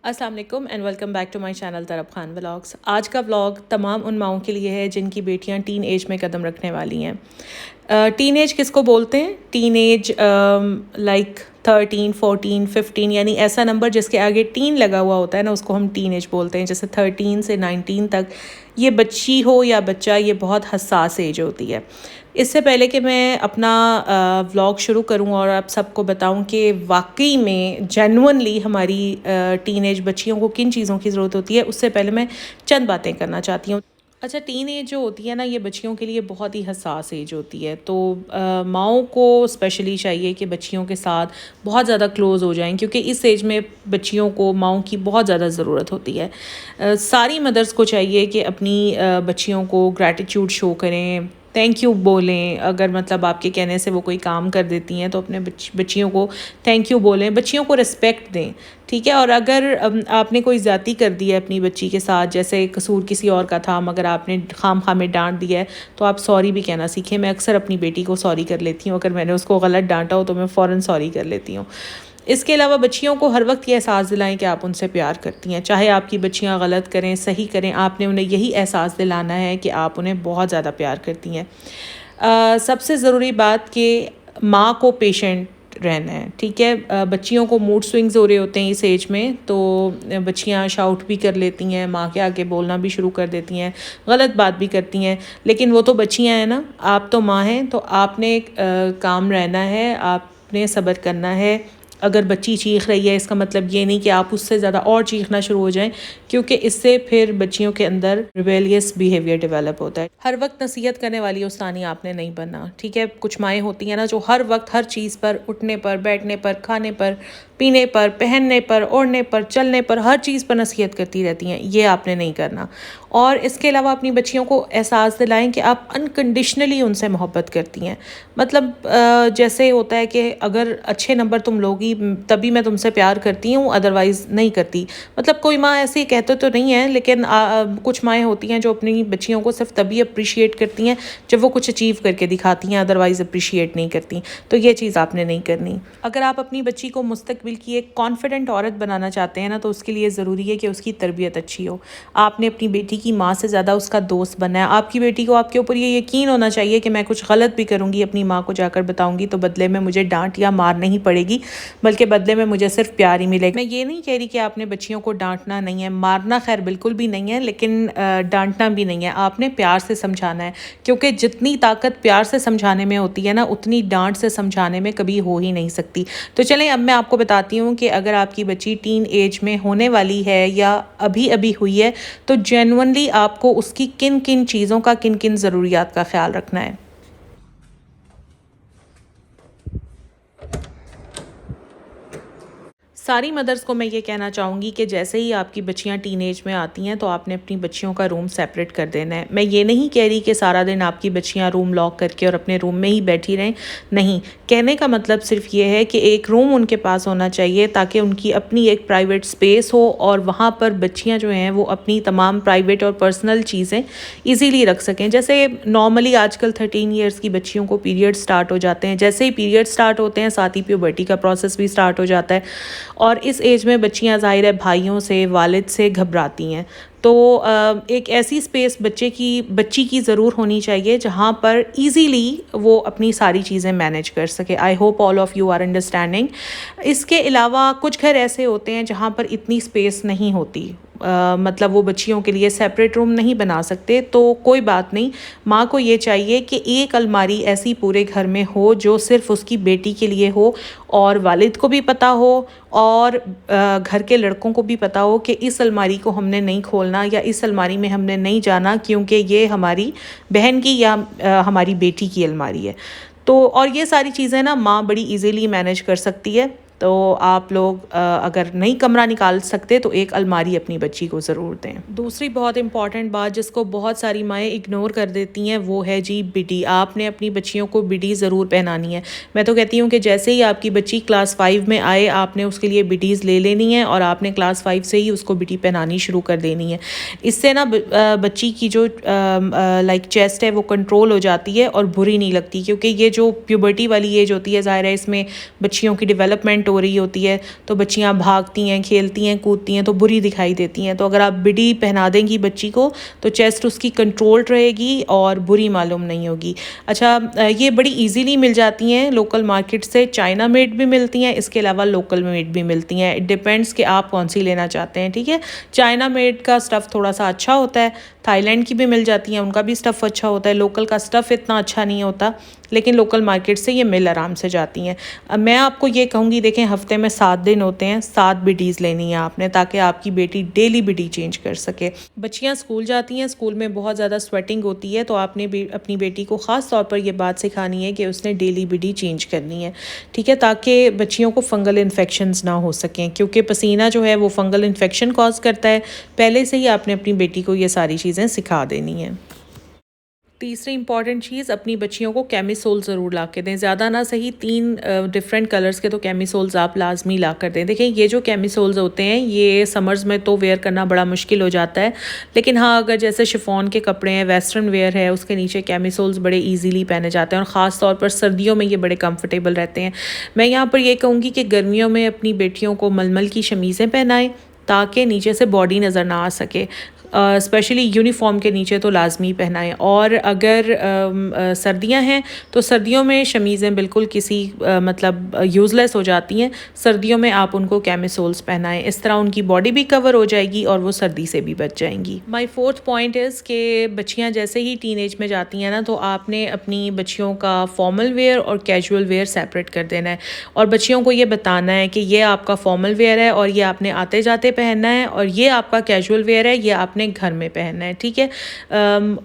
अस्सलाम वालेकुम and welcome back to my channel Taraf Khan vlogs. आज का व्लॉग तमाम उन माओं के लिए है जिनकी बेटियां टीन एज में कदम रखने वाली हैं। टीन एज किसको बोलते हैं? टीन एज लाइक 13, 14, 15 यानी ऐसा नंबर जिसके आगे टीन लगा हुआ होता है ना, उसको हम टीन एज बोलते हैं। जैसे 13 से 19 तक ये बच्ची हो या बच्चा, ये बहुत हसास एज होती है। इससे पहले कि मैं अपना व्लॉग शुरू करूं और आप सबको बताऊं कि वाकई में जेन्युइनली हमारी टीनेज बच्चियों को किन चीज़ों की ज़रूरत होती है, उससे पहले मैं चंद बातें करना चाहती हूँ। अच्छा, टीन एज जो होती है ना, ये बच्चियों के लिए बहुत ही हसास एज होती है। तो माओं को स्पेशली चाहिए कि बच्चियों के साथ बहुत ज़्यादा क्लोज़ हो जाएं, क्योंकि इस एज में बच्चियों को माओं की बहुत ज़्यादा ज़रूरत होती है। सारी मदर्स को चाहिए कि अपनी बच्चियों को ग्रैटिट्यूड शो करें, थैंक यू बोलें। अगर मतलब आपके कहने से वो कोई काम कर देती हैं तो अपने बच्चियों को थैंक यू बोलें, बच्चियों को रिस्पेक्ट दें, ठीक है। और अगर आपने कोई ज़्यादती कर दी है अपनी बच्ची के साथ, जैसे कसूर किसी और का था मगर आपने खाम खा में डांट दिया है, तो आप सॉरी भी कहना सीखें। मैं अक्सर अपनी बेटी को सॉरी कर लेती हूँ, अगर मैंने उसको गलत डांटा हो तो मैं फ़ौरन सॉरी कर लेती हूँ। इसके अलावा बच्चियों को हर वक्त ये एहसास दिलाएं कि आप उनसे प्यार करती हैं। चाहे आपकी बच्चियां गलत करें, सही करें, आपने उन्हें यही एहसास दिलाना है कि आप उन्हें बहुत ज़्यादा प्यार करती हैं। सबसे ज़रूरी बात कि माँ को पेशेंट रहना है, ठीक है। बच्चियों को मूड स्विंग्स हो रहे होते हैं इस एज में, तो बच्चियां शाउट भी कर लेती हैं, माँ के आगे बोलना भी शुरू कर देती हैं, गलत बात भी करती हैं। लेकिन वो तो बच्चियां हैं ना, आप तो माँ हैं, तो आपने काम रहना है, आपने सब्र करना है। अगर बच्ची चीख रही है, इसका मतलब ये नहीं कि आप उससे ज़्यादा और चीखना शुरू हो जाएं, क्योंकि इससे फिर बच्चियों के अंदर रिबेलियस बिहेवियर डेवलप होता है। हर वक्त नसीहत करने वाली उस्तानी आपने नहीं बनना, ठीक है। कुछ माएँ होती हैं ना जो हर वक्त हर चीज़ पर, उठने पर, बैठने पर, खाने पर, पीने पर, पहनने पर, ओढ़ने पर, चलने पर, हर चीज़ पर नसीहत करती रहती हैं। ये आपने नहीं करना। और इसके अलावा अपनी बच्चियों को एहसास दिलाएं कि आप अनकंडीशनली उनसे मोहब्बत करती हैं। मतलब जैसे होता है कि अगर अच्छे नंबर तुम लोगी तभी मैं तुमसे प्यार करती हूँ, अदरवाइज़ नहीं करती। मतलब कोई माँ ऐसे कहते तो नहीं है, लेकिन कुछ माएँ होती हैं जो अपनी बच्चियों को सिर्फ तभी अप्रिशिएट करती हैं जब वो कुछ अचीव करके दिखाती हैं, अदरवाइज़ अप्रिशिएट नहीं करती। तो ये चीज़ आपने नहीं करनी। अगर आप अपनी बच्ची को मुस्तकबिल की एक कॉन्फिडेंट औरत बनाना चाहते हैं ना, तो उसके लिए ज़रूरी है कि उसकी तरबियत अच्छी हो। आपने अपनी बेटी की माँ से ज़्यादा उसका दोस्त बनना है। आपकी बेटी को आपके ऊपर ये यकीन होना चाहिए कि मैं कुछ गलत भी करूँगी, अपनी माँ को जाकर बताऊँगी तो बदले में मुझे डांट या मार नहीं पड़ेगी, बल्कि बदले में मुझे सिर्फ प्यार ही मिलेगा। मैं ये नहीं कह रही कि आपने बच्चियों को डांटना नहीं है, मारना खैर बिल्कुल भी नहीं है, लेकिन डांटना भी नहीं है। आपने प्यार से समझाना है, क्योंकि जितनी ताकत प्यार से समझाने में होती है ना, उतनी डांट से समझाने में कभी हो ही नहीं सकती। तो चलें, अब मैं आपको बताती हूँ कि अगर आपकी बच्ची टीन एज में होने वाली है या अभी अभी हुई है, तो जेन्युइनली आपको उसकी किन किन चीज़ों का, किन किन ज़रूरियात का ख्याल रखना है। सारी मदर्स को मैं ये कहना चाहूँगी कि जैसे ही आपकी बच्चियाँ टीनेज में आती हैं तो आपने अपनी बच्चियों का रूम सेपरेट कर देना है। मैं ये नहीं कह रही कि सारा दिन आपकी बच्चियाँ रूम लॉक करके और अपने रूम में ही बैठी रहें, नहीं। कहने का मतलब सिर्फ ये है कि एक रूम उनके पास होना चाहिए ताकि उनकी अपनी एक प्राइवेट स्पेस हो, और वहाँ पर बच्चियाँ जो हैं वो अपनी तमाम प्राइवेट और पर्सनल चीज़ें ईजीली रख सकें। जैसे नॉर्मली आजकल 13 ईयर्स की बच्चियों को पीरियड स्टार्ट हो जाते हैं, जैसे ही पीरियड स्टार्ट होते हैं साथ ही प्यूबर्टी का प्रोसेस भी स्टार्ट हो जाता है, और इस एज में बच्चियां ज़ाहिर है भाइयों से, वालिद से घबराती हैं। तो एक ऐसी स्पेस बच्ची की ज़रूर होनी चाहिए जहाँ पर इजीली वो अपनी सारी चीज़ें मैनेज कर सके। I hope all of you are understanding. इसके अलावा कुछ घर ऐसे होते हैं जहाँ पर इतनी स्पेस नहीं होती, मतलब वो बच्चियों के लिए सेपरेट रूम नहीं बना सकते, तो कोई बात नहीं। माँ को ये चाहिए कि एक अलमारी ऐसी पूरे घर में हो जो सिर्फ उसकी बेटी के लिए हो, और वालिद को भी पता हो और घर के लड़कों को भी पता हो कि इस अलमारी को हमने नहीं खोलना या इस अलमारी में हमने नहीं जाना, क्योंकि ये हमारी बहन की या हमारी बेटी की अलमारी है। तो और ये सारी चीज़ें ना माँ बड़ी इजीली मैनेज कर सकती है। तो आप लोग अगर नहीं कमरा निकाल सकते तो एक अलमारी अपनी बच्ची को ज़रूर दें। दूसरी बहुत इंपॉर्टेंट बात जिसको बहुत सारी माएँ इग्नोर कर देती हैं वो है जी बिडी। आपने अपनी बच्चियों को बिडी ज़रूर पहनानी है। मैं तो कहती हूँ कि जैसे ही आपकी बच्ची क्लास 5 में आए आपने उसके लिए बिडीज़ ले लेनी है और आपने क्लास 5 से ही उसको बिडी पहनानी शुरू कर देनी है। इससे ना बच्ची की जो लाइक चेस्ट है वो कंट्रोल हो जाती है और बुरी नहीं लगती, क्योंकि ये जो प्यूबर्टी वाली एज होती है ज़ाहिर है इसमें बच्चियों की डेवलपमेंट मूवमेंट हो रही होती है तो बच्चियाँ भागती हैं, खेलती हैं, कूदती हैं तो बुरी दिखाई देती हैं। तो अगर आप बिडी पहना देंगी बच्ची को तो चेस्ट उसकी कंट्रोल्ड रहेगी और बुरी मालूम नहीं होगी। अच्छा, ये बड़ी इजीली मिल जाती हैं लोकल मार्केट से, चाइना मेड भी मिलती हैं, इसके अलावा लोकल मेड भी मिलती हैं। इट डिपेंड्स कि आप कौन सी लेना चाहते हैं, ठीक है। चाइना मेड का स्टफ़ थोड़ा सा अच्छा होता है, थाईलैंड की भी मिल जाती हैं, उनका भी स्टफ़ अच्छा होता है। लोकल का स्टफ़ इतना अच्छा नहीं होता, लेकिन लोकल मार्केट से ये मिल आराम से जाती हैं। अब मैं आपको ये कहूँगी, देखें हफ्ते में 7 दिन होते हैं, 7 बिडीज़ लेनी है आपने ताकि आपकी बेटी डेली बिडी चेंज कर सके। बच्चियाँ स्कूल जाती हैं, स्कूल में बहुत ज़्यादा स्वेटिंग होती है, तो आपने अपनी बेटी को ख़ास तौर पर ये बात सिखानी है कि उसने डेली बिडी चेंज करनी है, ठीक है, ताकि बच्चियों को फंगल इन्फेक्शंस ना हो सकें, क्योंकि पसीना जो है वो फंगल इन्फेक्शन कॉज करता है। पहले से ही आपने अपनी बेटी को ये सारी चीज़ें सिखा देनी है। तीसरी इंपॉर्टेंट चीज़, अपनी बच्चियों को कैमिसोल ज़रूर ला के दें, ज़्यादा ना सही 3 डिफरेंट कलर्स के तो कैमिसोल्स आप लाजमी ला कर दें। देखें ये जो कैमिसोल्स होते हैं ये समर्स में तो वेयर करना बड़ा मुश्किल हो जाता है, लेकिन हाँ अगर जैसे शिफॉन के कपड़े हैं, वेस्टर्न वेयर है, उसके नीचे कैमिसोल्स बड़े ईजीली पहने जाते हैं और ख़ास तौर पर सर्दियों में ये बड़े कम्फर्टेबल रहते हैं। मैं यहाँ पर ये कहूँगी कि गर्मियों में अपनी बेटियों को मलमल की शमीज़ें पहनाएँ ताकि नीचे से बॉडी नज़र ना आ सके, स्पेशली यूनिफॉर्म के नीचे तो लाजमी पहनाएं। और अगर सर्दियां हैं तो सर्दियों में शमीज़ें बिल्कुल किसी मतलब यूज़लेस हो जाती हैं, सर्दियों में आप उनको कैमिसोल्स पहनाएं, इस तरह उनकी बॉडी भी कवर हो जाएगी और वो सर्दी से भी बच जाएंगी। माय फोर्थ पॉइंट इज़ कि बच्चियां जैसे ही टीन एज में जाती हैं ना तो आपने अपनी बच्चियों का फॉर्मल वेयर और कैजुअल वेयर सेपरेट कर देना है और बच्चियों को ये बताना है कि ये आपका फॉर्मल वेयर है और ये आपने आते जाते पहनना है और ये आपका कैजुअल वेयर है, ये आपने घर में पहनना है, ठीक है।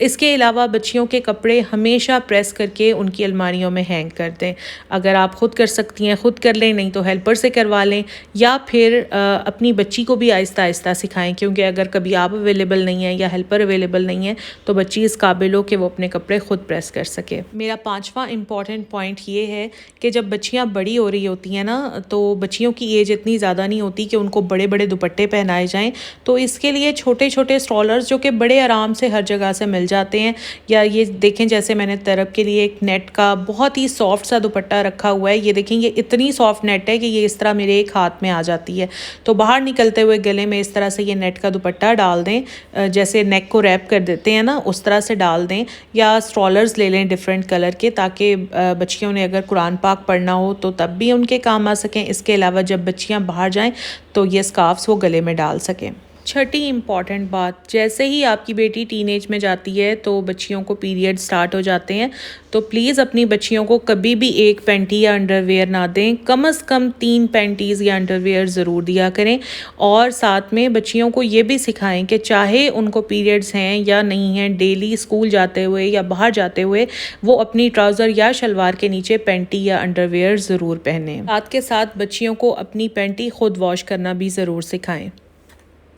इसके अलावा बच्चियों के कपड़े हमेशा प्रेस करके उनकी अलमारियों में हैंग कर दें। अगर आप ख़ुद कर सकती हैं ख़ुद कर लें, नहीं तो हेल्पर से करवा लें, या फिर अपनी बच्ची को भी आहिस्ता आहिस्ता सिखाएं, क्योंकि अगर कभी आप अवेलेबल नहीं हैं या हेल्पर अवेलेबल नहीं है तो बच्ची इस काबिल हो कि वो अपने कपड़े ख़ुद प्रेस कर सके। मेरा 5वां इम्पॉर्टेंट पॉइंट ये है कि जब बच्चियाँ बड़ी हो रही होती हैं ना तो बच्चियों की एज इतनी ज़्यादा नहीं होती कि उनको बड़े बड़े दुपट्टे पहनाए जाएँ, तो इसके लिए छोटे छोटे स्ट्रॉलर्स जो कि बड़े आराम से हर जगह से मिल जाते हैं। या ये देखें जैसे मैंने तरफ के लिए एक नेट का बहुत ही सॉफ्ट सा दुपट्टा रखा हुआ है, ये देखें ये इतनी सॉफ्ट नेट है कि ये इस तरह मेरे एक हाथ में आ जाती है, तो बाहर निकलते हुए गले में इस तरह से ये नेट का दुपट्टा डाल दें, जैसे नेक को रैप कर देते हैं ना उस तरह से डाल दें, या स्ट्रॉलर्स ले लें डिफरेंट कलर के ताकि बच्चियों ने अगर कुरान पाक पढ़ना हो तो तब भी उनके काम आ सकें। इसके अलावा जब बच्चियाँ बाहर जाएँ तो ये स्कार्फ्स वो गले में डाल सकें। छठी इम्पॉर्टेंट बात, जैसे ही आपकी बेटी टीनेज में जाती है तो बच्चियों को पीरियड स्टार्ट हो जाते हैं, तो प्लीज़ अपनी बच्चियों को कभी भी एक पैंटी या अंडरवेयर ना दें, कम से कम 3 पैंटीज़ या अंडरवेयर ज़रूर दिया करें। और साथ में बच्चियों को ये भी सिखाएं कि चाहे उनको पीरियड्स हैं या नहीं हैं, डेली स्कूल जाते हुए या बाहर जाते हुए वो अपनी ट्राउज़र या शलवार के नीचे पैंटी या अंडरवेयर ज़रूर पहनें। साथ के साथ बच्चियों को अपनी पैंटी खुद वॉश करना भी ज़रूर सिखाएं।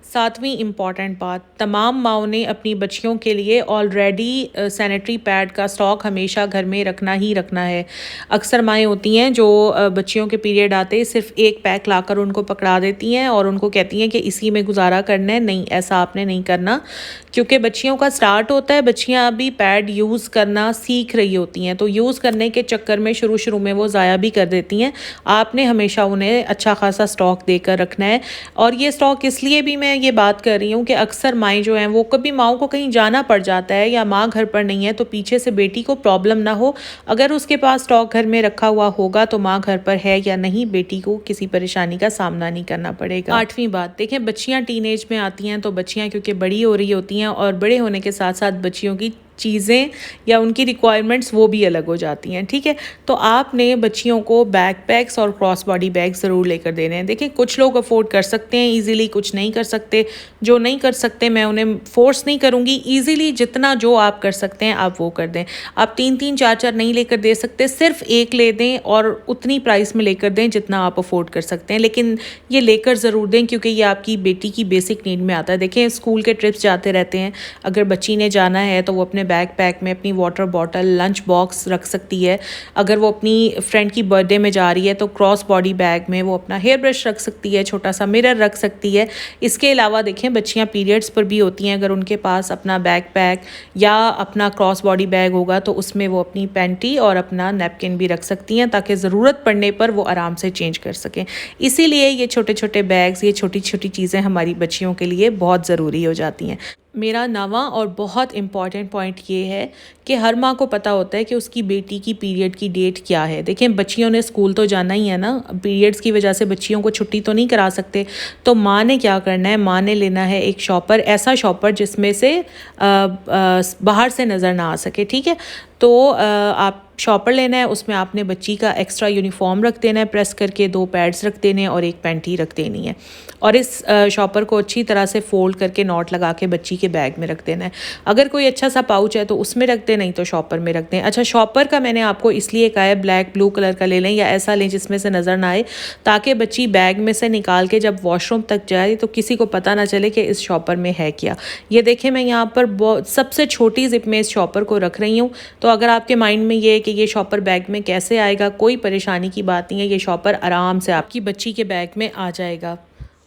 7वीं इम्पॉर्टेंट बात, तमाम माओं ने अपनी बच्चियों के लिए ऑलरेडी सैनिटरी पैड का स्टॉक हमेशा घर में रखना ही रखना है। अक्सर माएँ होती हैं जो बच्चियों के पीरियड आते ही सिर्फ एक पैक लाकर उनको पकड़ा देती हैं और उनको कहती हैं कि इसी में गुजारा करना है। नहीं, ऐसा आपने नहीं करना, क्योंकि बच्चियों का स्टार्ट होता है, बच्चियाँ अभी पैड यूज़ करना सीख रही होती हैं, तो यूज़ करने के चक्कर में शुरू में वो ज़ाया भी कर देती हैं। आपने हमेशा उन्हें अच्छा खासा स्टॉक देकर रखना है। और ये स्टॉक इसलिए भी मैं ये बात कर रही हूँ कि अक्सर माएँ जो हैं वो कभी माओं को कहीं जाना पड़ जाता है या माँ घर पर नहीं है तो पीछे से बेटी को प्रॉब्लम ना हो, अगर उसके पास स्टॉक घर में रखा हुआ होगा तो माँ घर पर है या नहीं, बेटी को किसी परेशानी का सामना नहीं करना पड़ेगा। 8वीं बात, देखें बच्चियाँ टीनेज में आती हैं तो बच्चियाँ क्योंकि बड़ी हो रही होती हैं और बड़े होने के साथ साथ बच्चियों की चीज़ें या उनकी रिक्वायरमेंट्स वो भी अलग हो जाती हैं, ठीक है। तो आपने बच्चियों को बैकपैक्स और क्रॉस बॉडी बैग ज़रूर लेकर देने हैं। देखिए कुछ लोग अफोर्ड कर सकते हैं ईज़िली, कुछ नहीं कर सकते। जो नहीं कर सकते मैं उन्हें फोर्स नहीं करूँगी, ईज़िली जितना जो आप कर सकते हैं आप वो कर दें। आप 3-3 4-4 नहीं लेकर दे सकते, सिर्फ एक ले दें और उतनी प्राइस में लेकर दें जितना आप अफोर्ड कर सकते हैं, लेकिन ये लेकर ज़रूर दें क्योंकि ये आपकी बेटी की बेसिक नीड में आता है। देखें स्कूल के ट्रिप्स जाते रहते हैं, अगर बच्ची ने जाना है तो वो अपने बैक पैक में अपनी वाटर बॉटल, लंच बॉक्स रख सकती है। अगर वो अपनी फ्रेंड की बर्थडे में जा रही है तो क्रॉस बॉडी बैग में वो अपना हेयर ब्रश रख सकती है, छोटा सा मिरर रख सकती है। इसके अलावा देखें, बच्चियाँ पीरियड्स पर भी होती हैं, अगर उनके पास अपना बैक पैक या अपना क्रॉस बॉडी बैग होगा तो उसमें वो अपनी पैंटी और अपना नैपकिन भी रख सकती हैं, ताकि ज़रूरत पड़ने पर वो आराम से चेंज कर सकें। इसीलिए ये छोटे छोटे बैग्स, ये छोटी छोटी चीज़ें हमारी बच्चियों के लिए बहुत ज़रूरी हो जाती हैं। मेरा नवा और बहुत इम्पॉर्टेंट पॉइंट ये है कि हर माँ को पता होता है कि उसकी बेटी की पीरियड की डेट क्या है। देखें, बच्चियों ने स्कूल तो जाना ही है ना, पीरियड्स की वजह से बच्चियों को छुट्टी तो नहीं करा सकते। तो माँ ने क्या करना है, माँ ने लेना है एक शॉपर, ऐसा शॉपर जिसमें से बाहर से नज़र ना आ सके, ठीक है। तो आप शॉपर लेना है, उसमें आपने बच्ची का एक्स्ट्रा यूनिफॉर्म रख देना है प्रेस करके, 2 पैड्स रख देने हैं और एक पैंटी रख देनी है। और इस शॉपर को अच्छी तरह से फोल्ड करके नॉट लगा के बच्ची के बैग में रख देना है। अगर कोई अच्छा सा पाउच है तो उसमें रख दें, नहीं तो शॉपर में रख दें। अच्छा, शॉपर का मैंने आपको इसलिए कहा है ब्लैक ब्लू कलर का ले लें या ऐसा लें जिसमें से नज़र ना आए, ताकि बच्ची बैग में से निकाल के जब वॉशरूम तक जाए तो किसी को पता ना चले कि इस शॉपर में है क्या। ये देखें, मैं यहाँ पर सबसे छोटी जिप में इस शॉपर को रख रही हूँ। तो अगर आपके माइंड में ये है कि ये शॉपर बैग में कैसे आएगा, कोई परेशानी की बात नहीं है, ये शॉपर आराम से आपकी बच्ची के बैग में आ जाएगा।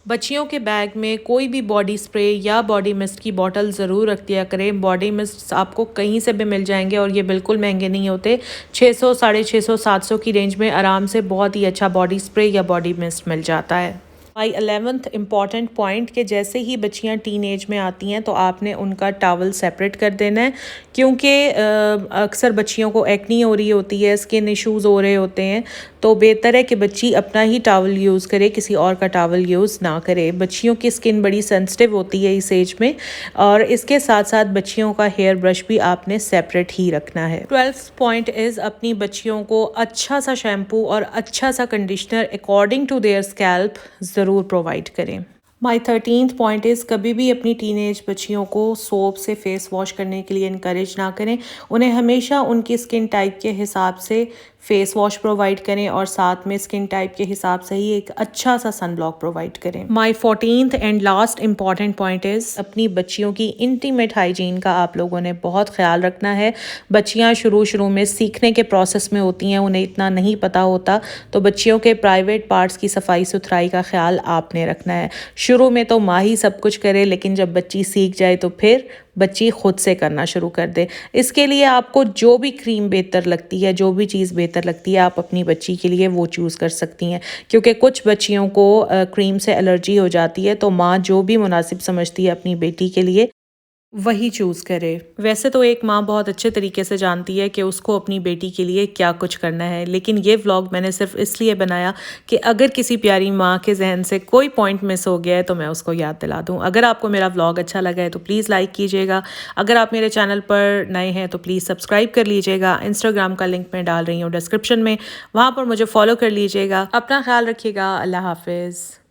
बच्चियों के बैग में कोई भी बॉडी स्प्रे या बॉडी मिस्ट की बॉटल ज़रूर रख दिया करें। बॉडी मिस्ट आपको कहीं से भी मिल जाएंगे और ये बिल्कुल महंगे नहीं होते। 600, 650, 700 की रेंज में आराम से बहुत ही अच्छा बॉडी स्प्रे या बॉडी मिस्ट मिल जाता है। माई 11th इम्पॉर्टेंट पॉइंट कि जैसे ही बच्चियां टीन एज में आती हैं तो आपने उनका टॉवल सेपरेट कर देना है, क्योंकि अक्सर बच्चियों को एक्नी हो रही होती है, स्किन इश्यूज़ हो रहे होते हैं। तो बेहतर है कि बच्ची अपना ही टॉवल यूज़ करे, किसी और का टॉवल यूज़ ना करे। बच्चियों की स्किन बड़ी सेंसिटिव होती है इस एज में, और इसके साथ साथ बच्चियों का हेयर ब्रश भी आपने सेपरेट ही रखना है। 12th पॉइंट इज़ अपनी बच्चियों को अच्छा सा शैम्पू और अच्छा सा conditioner according to their scalp ज़रूर प्रोवाइड करें। माई 13th पॉइंट इज़ कभी भी अपनी टीनेज बच्चियों को सोप से फेस वॉश करने के लिए इनकरेज ना करें। उन्हें हमेशा उनकी स्किन टाइप के हिसाब से फेस वॉश प्रोवाइड करें और साथ में स्किन टाइप के हिसाब से ही एक अच्छा सा सन ब्लॉक प्रोवाइड करें। माई 14th and last important point is अपनी बच्चियों की इंटीमेट हाइजीन का आप लोगों ने बहुत ख्याल रखना है। बच्चियाँ शुरू में सीखने के प्रोसेस में होती हैं, उन्हें इतना नहीं पता होता, तो बच्चियों के प्राइवेट पार्ट्स की सफाई सुथराई का ख्याल आपने रखना है। शुरू में तो माँ ही सब कुछ करे, लेकिन जब बच्ची सीख जाए तो फिर बच्ची खुद से करना शुरू कर दे। इसके लिए आपको जो भी क्रीम बेहतर लगती है, जो भी चीज़ बेहतर लगती है, आप अपनी बच्ची के लिए वो चूज़ कर सकती हैं, क्योंकि कुछ बच्चियों को क्रीम से एलर्जी हो जाती है। तो माँ जो भी मुनासिब समझती है अपनी बेटी के लिए वही चूज़ करे। वैसे तो एक माँ बहुत अच्छे तरीके से जानती है कि उसको अपनी बेटी के लिए क्या कुछ करना है, लेकिन ये व्लॉग मैंने सिर्फ इसलिए बनाया कि अगर किसी प्यारी माँ के जहन से कोई पॉइंट मिस हो गया है तो मैं उसको याद दिला दूँ। अगर आपको मेरा व्लॉग अच्छा लगा है तो प्लीज़ लाइक कीजिएगा। अगर आप मेरे चैनल पर नए हैं तो प्लीज़ सब्सक्राइब कर लीजिएगा। इंस्टाग्राम का लिंक मैं डाल रही हूँ डिस्क्रिप्शन में, वहाँ पर मुझे फॉलो कर लीजिएगा। अपना ख्याल रखिएगा। अल्लाह हाफिज़।